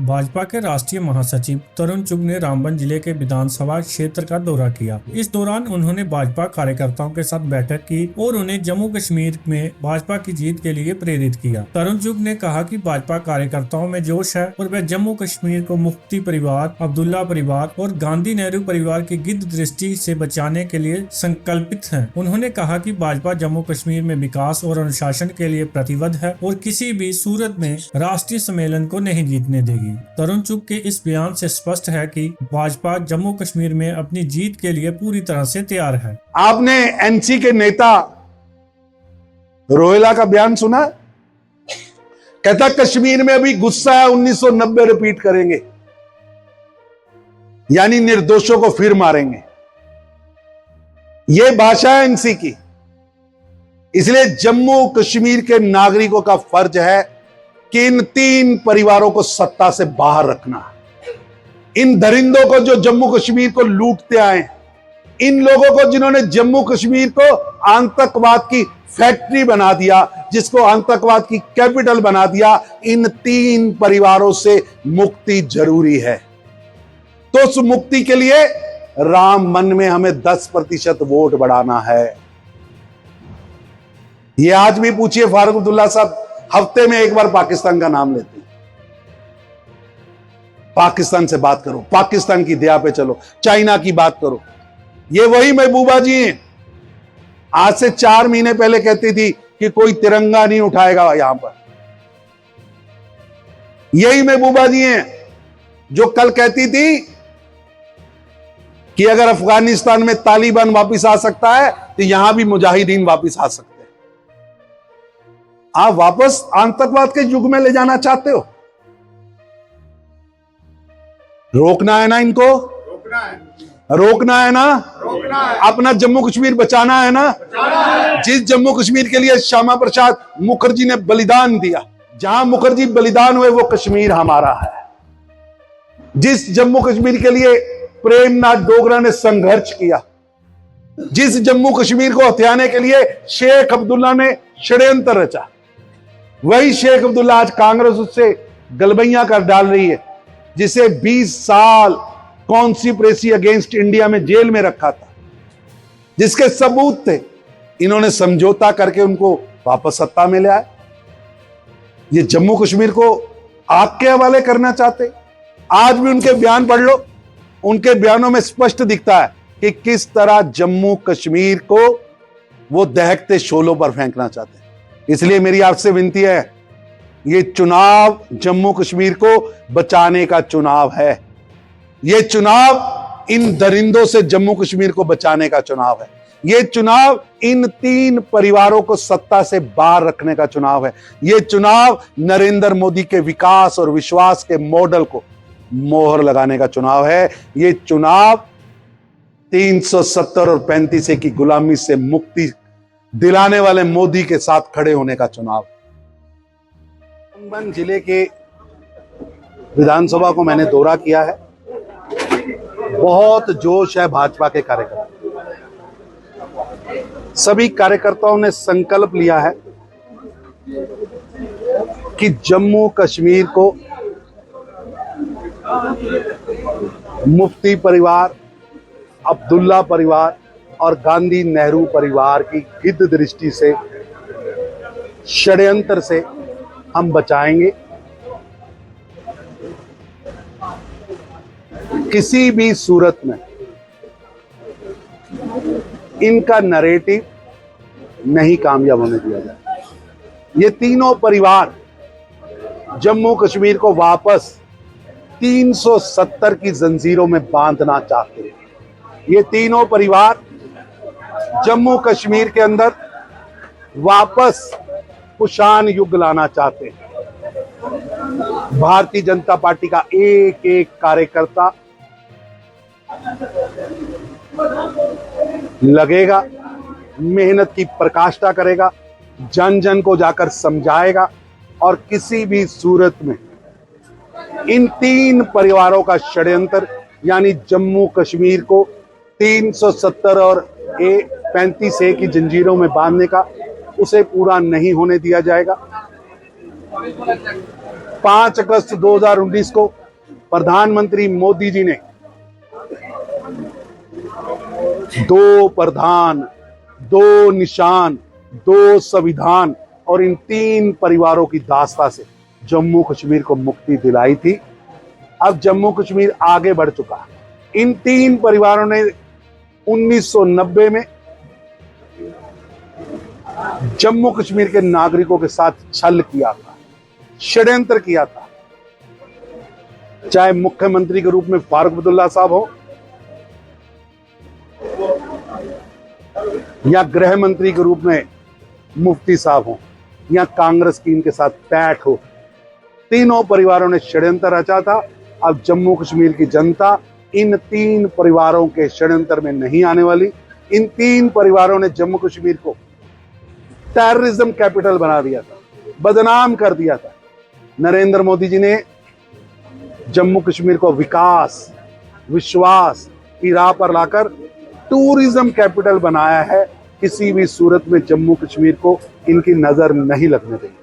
भाजपा के राष्ट्रीय महासचिव तरुण चुग ने रामबन जिले के विधानसभा क्षेत्र का दौरा किया। इस दौरान उन्होंने भाजपा कार्यकर्ताओं के साथ बैठक की और उन्हें जम्मू कश्मीर में भाजपा की जीत के लिए प्रेरित किया। तरुण चुग ने कहा कि भाजपा कार्यकर्ताओं में जोश है और वे जम्मू कश्मीर को मुफ्ती परिवार, अब्दुल्ला परिवार और गांधी नेहरू परिवार की गिद्ध दृष्टि से बचाने के लिए संकल्पित है। उन्होंने कहा कि भाजपा जम्मू कश्मीर में विकास और अनुशासन के लिए प्रतिबद्ध है और किसी भी सूरत में राष्ट्रीय सम्मेलन को नहीं जीतने देगी। तरुण चुग के इस बयान से स्पष्ट है कि भाजपा जम्मू कश्मीर में अपनी जीत के लिए पूरी तरह से तैयार है। आपने एनसी के नेता रोहिला का बयान सुना? कहता कश्मीर में अभी गुस्सा है, 1990 रिपीट करेंगे, यानी निर्दोषों को फिर मारेंगे। यह भाषा है एनसी की। इसलिए जम्मू कश्मीर के नागरिकों का फर्ज है कि इन तीन परिवारों को सत्ता से बाहर रखना। इन दरिंदों को जो जम्मू कश्मीर को लूटते आए, इन लोगों को जिन्होंने जम्मू कश्मीर को आतंकवाद की फैक्ट्री बना दिया, जिसको आतंकवाद की कैपिटल बना दिया, इन तीन परिवारों से मुक्ति जरूरी है। तो उस मुक्ति के लिए राम मन में हमें 10% वोट बढ़ाना है। ये आज भी पूछिए फारूक अब्दुल्ला साहब, हफ्ते में एक बार पाकिस्तान का नाम लेते हैं। पाकिस्तान से बात करो, पाकिस्तान की दया पे चलो, चाइना की बात करो। ये वही महबूबा जी हैं, आज से 4 महीने पहले कहती थी कि कोई तिरंगा नहीं उठाएगा यहां पर। यही महबूबा जी हैं जो कल कहती थी कि अगर अफगानिस्तान में तालिबान वापस आ सकता है तो यहां भी मुजाहिदीन वापस आ सकते हैं। आप वापस आतंकवाद के युग में ले जाना चाहते हो? रोकना है ना इनको, रोकना है ना, अपना जम्मू कश्मीर बचाना है ना। जिस जम्मू कश्मीर के लिए श्यामा प्रसाद मुखर्जी ने बलिदान दिया, जहां मुखर्जी बलिदान हुए वो कश्मीर हमारा है। जिस जम्मू कश्मीर के लिए प्रेमनाथ डोगरा ने संघर्ष किया, जिस जम्मू कश्मीर को हथियाने के लिए शेख अब्दुल्ला ने षड्यंत्र रचा, वही शेख अब्दुल्ला आज कांग्रेस उससे गलबैया कर डाल रही है, जिसे 20 साल कॉन्स्पिरेसी अगेंस्ट इंडिया में जेल में रखा था, जिसके सबूत थे। इन्होंने समझौता करके उनको वापस सत्ता में ले आए। ये जम्मू कश्मीर को आग के हवाले करना चाहते। आज भी उनके बयान पढ़ लो, उनके बयानों में स्पष्ट दिखता है कि किस तरह जम्मू कश्मीर को वो दहकते शोलों पर फेंकना चाहते हैं। इसलिए मेरी आपसे विनती है, ये चुनाव जम्मू कश्मीर को बचाने का चुनाव है। ये चुनाव इन दरिंदों से जम्मू कश्मीर को बचाने का चुनाव है। ये चुनाव इन तीन परिवारों को सत्ता से बाहर रखने का चुनाव है। ये चुनाव नरेंद्र मोदी के विकास और विश्वास के मॉडल को मोहर लगाने का चुनाव है। ये चुनाव 370 और 35 की गुलामी से मुक्ति दिलाने वाले मोदी के साथ खड़े होने का चुनाव। रामबन जिले के विधानसभा को मैंने दौरा किया है। बहुत जोश है भाजपा के कार्यकर्ता। सभी कार्यकर्ताओं ने संकल्प लिया है कि जम्मू कश्मीर को मुफ्ती परिवार, अब्दुल्ला परिवार और गांधी नेहरू परिवार की गिद्ध दृष्टि से, षड्यंत्र से हम बचाएंगे। किसी भी सूरत में इनका नैरेटिव नहीं कामयाब होने दिया जाए। ये तीनों परिवार जम्मू कश्मीर को वापस 370 की जंजीरों में बांधना चाहते हैं। ये तीनों परिवार जम्मू कश्मीर के अंदर वापस कुशान युग लाना चाहते हैं। भारतीय जनता पार्टी का एक एक कार्यकर्ता लगेगा, मेहनत की प्रकाष्ठा करेगा, जन जन को जाकर समझाएगा और किसी भी सूरत में इन तीन परिवारों का षड्यंत्र यानी जम्मू कश्मीर को 370 और 35A की जंजीरों में बांधने का, उसे पूरा नहीं होने दिया जाएगा। 5 अगस्त 2019 को प्रधानमंत्री मोदी जी ने 2 प्रधान, 2 निशान, 2 संविधान और इन 3 परिवारों की दास्ता से जम्मू कश्मीर को मुक्ति दिलाई थी। अब जम्मू कश्मीर आगे बढ़ चुका है। इन 3 परिवारों ने 1990 में जम्मू कश्मीर के नागरिकों के साथ छल किया था, षड्यंत्र किया था। चाहे मुख्यमंत्री के रूप में फारूक अब्दुल्ला साहब हो या गृह मंत्री के रूप में मुफ्ती साहब हो या कांग्रेस की इनके साथ पैठ हो, तीनों परिवारों ने षड्यंत्र रचा था। अब जम्मू कश्मीर की जनता इन 3 परिवारों के षड्यंत्र में नहीं आने वाली। इन 3 परिवारों ने जम्मू कश्मीर को टेररिज्म कैपिटल बना दिया था, बदनाम कर दिया था। नरेंद्र मोदी जी ने जम्मू कश्मीर को विकास, विश्वास की राह पर लाकर टूरिज्म कैपिटल बनाया है। किसी भी सूरत में जम्मू कश्मीर को इनकी नजर नहीं लगने देंगे।